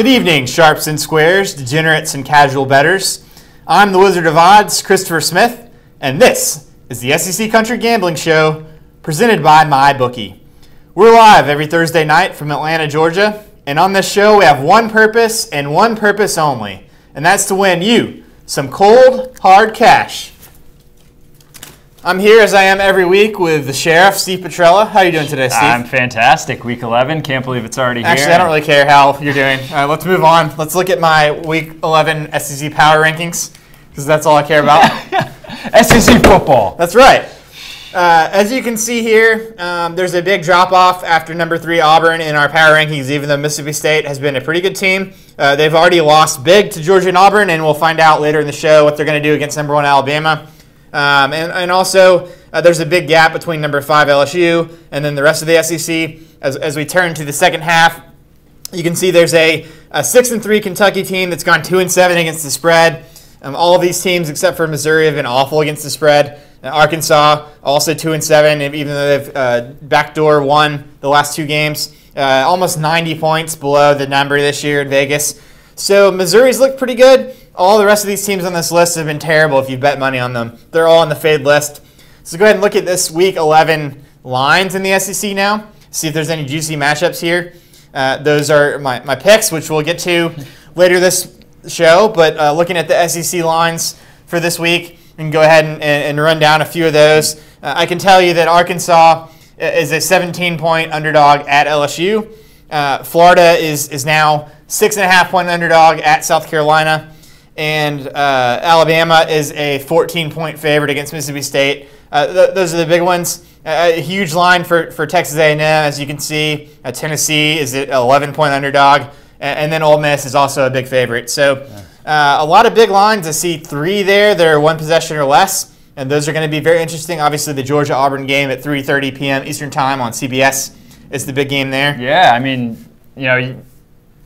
Good evening, sharps and squares, degenerates and casual bettors. I'm the Wizard of Odds, Christopher Smith, and this is the SEC Country Gambling Show presented by MyBookie. We're live every Thursday night from Atlanta, Georgia, and on this show we have one purpose and one purpose only, and that's to win you some cold, hard cash. I'm here as I am every week with the Sheriff, Steve Petrella. How are you doing today, Steve? I'm fantastic. Week 11. Can't believe it's already here. Actually, I don't really care how you're doing. All right, let's move on. Let's look at my Week 11 SEC power rankings, because that's all I care about. SEC football. That's right. As you can see here, there's a big drop-off after number 3 Auburn in our power rankings, even though Mississippi State has been a pretty good team. They've already lost big to Georgia and Auburn, and we'll find out later in the show what they're going to do against number 1 Alabama. And also, there's a big gap between number 5 LSU and then the rest of the SEC. As we turn to the second half, you can see there's a 6-3 Kentucky team that's gone 2-7 against the spread. All of these teams, except for Missouri, have been awful against the spread. Arkansas also 2-7, even though they've backdoor won the last 2 games. Almost 90 points below the number this year in Vegas. So Missouri's looked pretty good. All the rest of these teams on this list have been terrible if you bet money on them. They're all on the fade list. So go ahead and look at this Week 11 lines in the SEC now. See if there's any juicy matchups here. Those are my picks, which we'll get to later this show. But looking at the SEC lines for this week, we can go ahead and run down a few of those. I can tell you that Arkansas is a 17-point underdog at LSU. Florida is now 6.5-point underdog at South Carolina. And Alabama is a 14-point favorite against Mississippi State. Those are the big ones. A huge line for Texas A&M, as you can see. Tennessee is an 11-point underdog. And then Ole Miss is also a big favorite. So a lot of big lines. I see 3 there that are 1 possession or less. And those are going to be very interesting. Obviously, the Georgia-Auburn game at 3:30 p.m. Eastern Time on CBS is the big game there. Yeah, I mean, you know,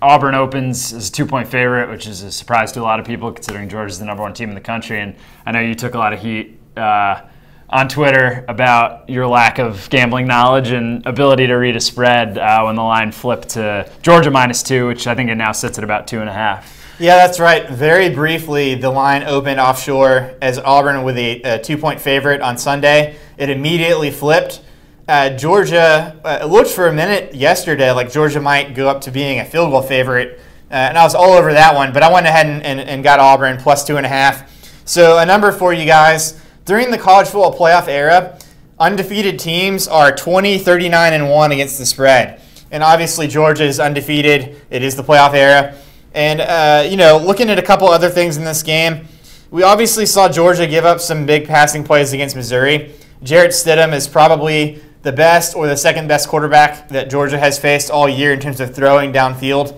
Auburn opens as a 2-point favorite, which is a surprise to a lot of people considering Georgia's the number 1 team in the country. And I know you took a lot of heat on Twitter about your lack of gambling knowledge and ability to read a spread when the line flipped to Georgia -2, which I think it now sits at about 2.5. Yeah, that's right. Very briefly, the line opened offshore as Auburn with a 2-point favorite on Sunday. It immediately flipped. Georgia, it looked for a minute yesterday like Georgia might go up to being a field goal favorite, and I was all over that one, but I went ahead and got Auburn plus 2.5. So a number for you guys. During the college football playoff era, undefeated teams are 20, 39, and 1 against the spread. And obviously Georgia is undefeated. It is the playoff era. And, looking at a couple other things in this game, we obviously saw Georgia give up some big passing plays against Missouri. Jarrett Stidham is probably the best or the second best quarterback that Georgia has faced all year in terms of throwing downfield.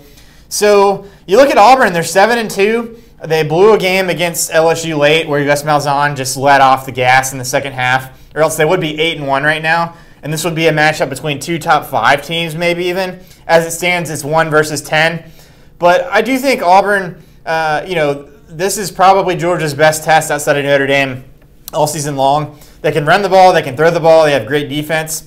So you look at Auburn, they're 7-2. They blew a game against LSU late where Gus Malzahn just let off the gas in the second half, or else they would be 8-1 right now. And this would be a matchup between 2 top 5 teams maybe even. As it stands, it's 1 versus 10. But I do think Auburn, this is probably Georgia's best test outside of Notre Dame all season long. They can run the ball, they can throw the ball, they have great defense.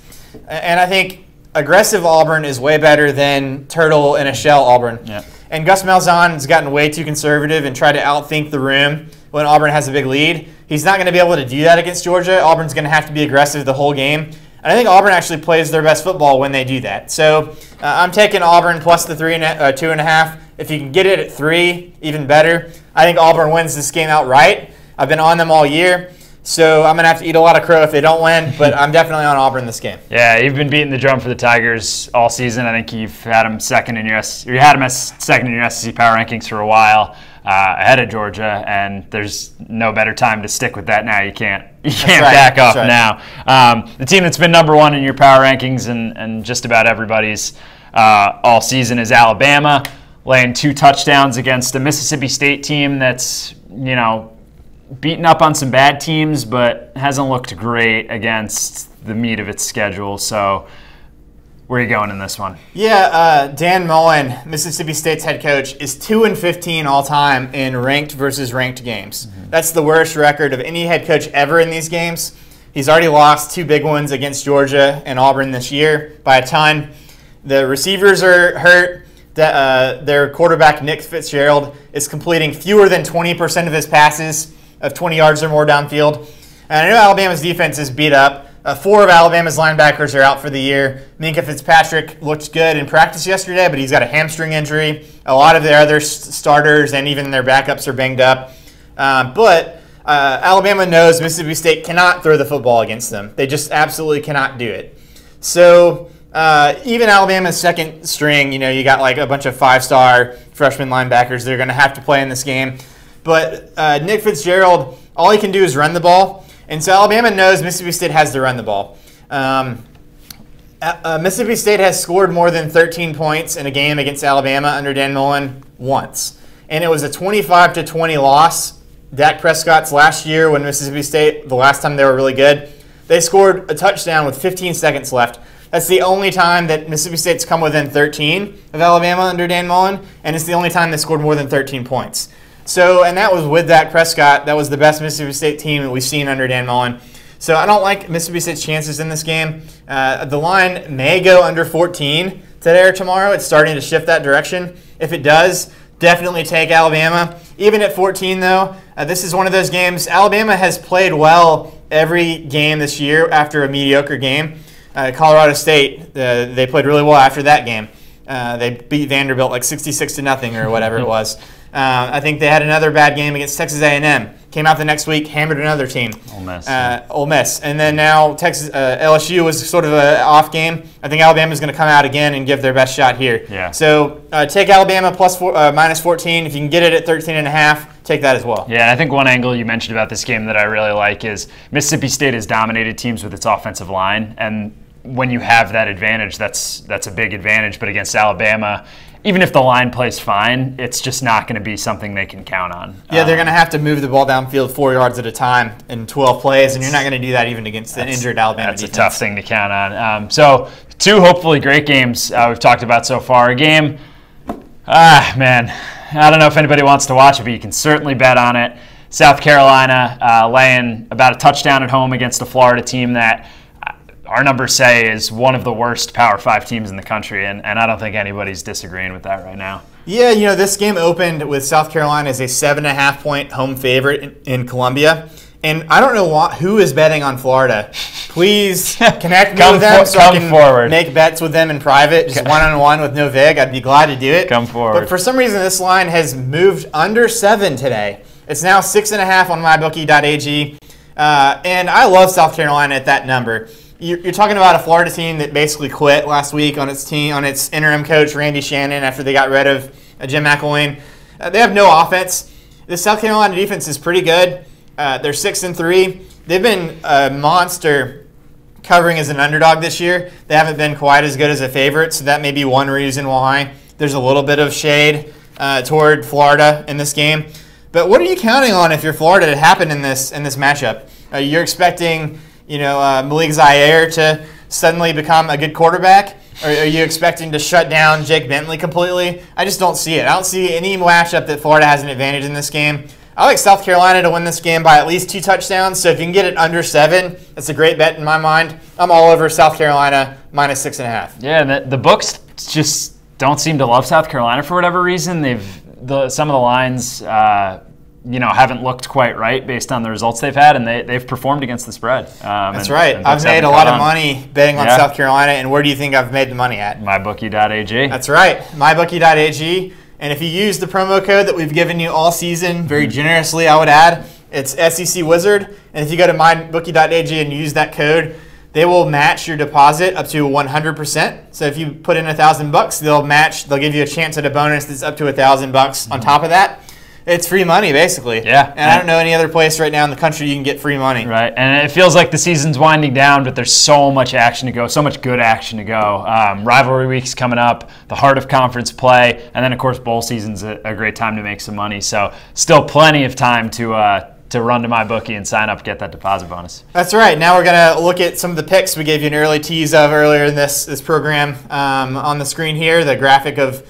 And I think aggressive Auburn is way better than turtle in a shell Auburn. Yeah. And Gus Malzahn has gotten way too conservative and tried to outthink the room when Auburn has a big lead. He's not going to be able to do that against Georgia. Auburn's going to have to be aggressive the whole game. And I think Auburn actually plays their best football when they do that. So I'm taking Auburn plus the 2.5. If you can get it at 3, even better. I think Auburn wins this game outright. I've been on them all year. So I'm going to have to eat a lot of crow if they don't win, but I'm definitely on Auburn this game. Yeah, you've been beating the drum for the Tigers all season. I think you've had them second in your second in your SEC power rankings for a while, ahead of Georgia, and there's no better time to stick with that now. You can't back off now. The team that's been number 1 in your power rankings and just about everybody's all season is Alabama, laying 2 touchdowns against a Mississippi State team that's, beaten up on some bad teams, but hasn't looked great against the meat of its schedule. So where are you going in this one? Yeah, Dan Mullen, Mississippi State's head coach, is 2-15 all time in ranked versus ranked games. Mm-hmm. That's the worst record of any head coach ever in these games. He's already lost 2 big ones against Georgia and Auburn this year by a ton. The receivers are hurt. their quarterback, Nick Fitzgerald, is completing fewer than 20% of his passes of 20 yards or more downfield. And I know Alabama's defense is beat up. 4 of Alabama's linebackers are out for the year. Minkah Fitzpatrick looked good in practice yesterday, but he's got a hamstring injury. A lot of their other starters and even their backups are banged up. But Alabama knows Mississippi State cannot throw the football against them. They just absolutely cannot do it. So even Alabama's second string, you got like a bunch of 5-star freshman linebackers that are going to have to play in this game. But Nick Fitzgerald, all he can do is run the ball. And so Alabama knows Mississippi State has to run the ball. Mississippi State has scored more than 13 points in a game against Alabama under Dan Mullen once. And it was a 25-20 loss. Dak Prescott's last year when Mississippi State, the last time they were really good, they scored a touchdown with 15 seconds left. That's the only time that Mississippi State's come within 13 of Alabama under Dan Mullen, and it's the only time they scored more than 13 points. So, and that was with Dak Prescott. That was the best Mississippi State team that we've seen under Dan Mullen. So I don't like Mississippi State's chances in this game. The line may go under 14 today or tomorrow. It's starting to shift that direction. If it does, definitely take Alabama. Even at 14, though, this is one of those games. Alabama has played well every game this year after a mediocre game. Colorado State, they played really well after that game. They beat Vanderbilt like 66-0 or whatever it was. I think they had another bad game against Texas A&M. Came out the next week, hammered another team. Ole Miss. And then now LSU was sort of an off game. I think Alabama's going to come out again and give their best shot here. Yeah. So take Alabama minus 14. If you can get it at 13.5, take that as well. Yeah, and I think one angle you mentioned about this game that I really like is Mississippi State has dominated teams with its offensive line, and when you have that advantage, that's a big advantage. But against Alabama, even if the line plays fine, it's just not going to be something they can count on. Yeah, they're going to have to move the ball downfield 4 yards at a time in 12 plays, and you're not going to do that even against an injured Alabama defense. That's a tough thing to count on. So 2 hopefully great games we've talked about so far. A game, man, I don't know if anybody wants to watch it, but you can certainly bet on it. South Carolina laying about a touchdown at home against a Florida team that our numbers say is one of the worst Power 5 teams in the country, and I don't think anybody's disagreeing with that right now. Yeah, this game opened with South Carolina as a 7.5-point home favorite in Columbia, and I don't know who is betting on Florida. Please connect me with them so I can make bets with them in private, just one-on-one with no vig. I'd be glad to do it. Come forward. But for some reason, this line has moved under 7 today. It's now 6.5 on mybookie.ag, and I love South Carolina at that number. You're talking about a Florida team that basically quit last week on its interim coach, Randy Shannon, after they got rid of Jim McElwain. They have no offense. The South Carolina defense is pretty good. They're 6-3. They've been a monster covering as an underdog this year. They haven't been quite as good as a favorite, so that may be one reason why there's a little bit of shade toward Florida in this game. But what are you counting on if you're Florida to happen in this matchup? You're expecting Malik Zaire to suddenly become a good quarterback? Or are you expecting to shut down Jake Bentley completely? I just don't see it. I don't see any matchup that Florida has an advantage in this game. I like South Carolina to win this game by at least 2 touchdowns. So if you can get it under 7, that's a great bet in my mind. I'm all over South Carolina minus 6.5. Yeah, and the books just don't seem to love South Carolina for whatever reason. Some of the lines haven't looked quite right based on the results they've had, and they've performed against the spread. That's right. I've made a lot of money betting on South Carolina, and where do you think I've made the money at? Mybookie.ag. That's right, mybookie.ag. And if you use the promo code that we've given you all season, very generously I would add, it's SEC Wizard. And if you go to mybookie.ag and use that code, they will match your deposit up to 100%. So if you put in $1,000, they'll give you a chance at a bonus that's up to $1,000 on top of that. It's free money, basically. Yeah. And I don't know any other place right now in the country you can get free money. Right. And it feels like the season's winding down, but there's so much action to go, so much good action to go. Rivalry week's coming up, the heart of conference play, and then, of course, bowl season's a great time to make some money. So still plenty of time to run to MyBookie and sign up, get that deposit bonus. That's right. Now we're going to look at some of the picks we gave you an early tease of earlier in this program. On the screen here, the graphic of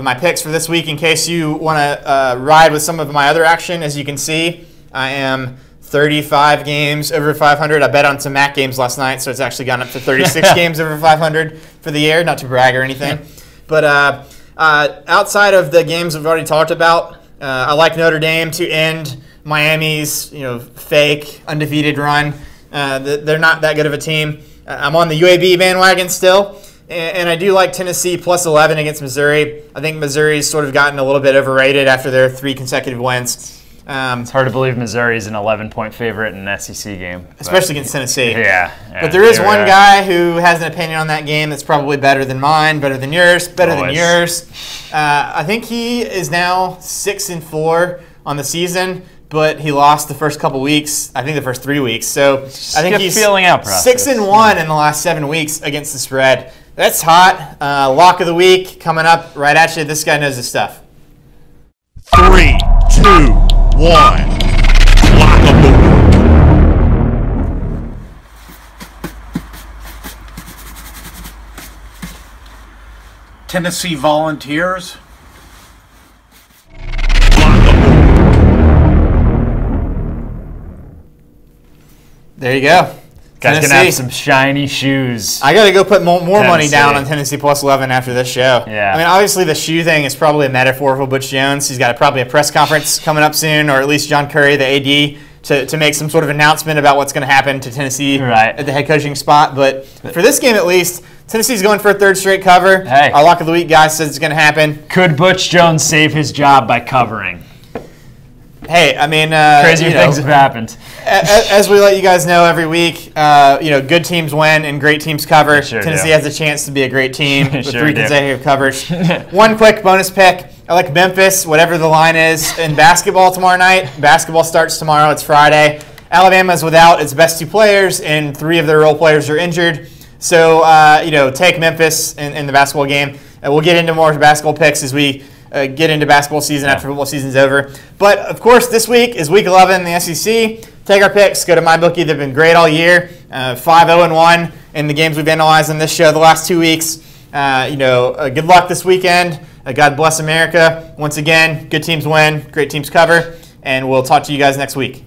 my picks for this week, in case you want to ride with some of my other action. As you can see, I am 35 games over 500. I bet on some MAC games last night, so it's actually gone up to 36 games over 500 for the year. Not to brag or anything. But Outside of the games we've already talked about, I like Notre Dame to end Miami's fake undefeated run. They're not that good of a team. I'm on the UAB bandwagon still, and I do like Tennessee plus 11 against Missouri. I think Missouri's sort of gotten a little bit overrated after their 3 consecutive wins. It's hard to believe Missouri's an 11-point favorite in an SEC game. Especially against Tennessee. Yeah. But there is one guy who has an opinion on that game that's probably better than mine, better than yours, better than yours. I think he is now 6-4 on the season, but he lost the first couple weeks. I think the first 3 weeks. So I think he's feeling out process. 6-1 in the last 7 weeks against the spread. That's hot. Lock of the week coming up right at you. This guy knows his stuff. 3, 2, 1. Lock of the week. Tennessee Volunteers. There you go. Guys gonna have some shiny shoes. I got to go put more money down on Tennessee plus 11 after this show. Yeah. I mean, obviously the shoe thing is probably a metaphor for Butch Jones. He's got probably a press conference coming up soon, or at least John Curry, the AD, to make some sort of announcement about what's going to happen to Tennessee at the head coaching spot. But for this game at least, Tennessee's going for a 3rd straight cover. Hey. Our lock of the week guy says it's going to happen. Could Butch Jones save his job by covering? Hey, I mean, crazier things have happened. As we let you guys know every week, good teams win and great teams cover. Tennessee has a chance to be a great team with 3 consecutive covers. One quick bonus pick. I like Memphis, whatever the line is, in basketball tomorrow night. Basketball starts tomorrow. It's Friday. Alabama's without its best 2 players, and 3 of their role players are injured. So, take Memphis in the basketball game. We'll get into more basketball picks as we get into basketball season after football season's over. But, of course, this week is Week 11 in the SEC. Take our picks. Go to MyBookie. They've been great all year. 5-0-1 in the games we've analyzed on this show the last 2 weeks. Good luck this weekend. God bless America. Once again, good teams win, great teams cover, and we'll talk to you guys next week.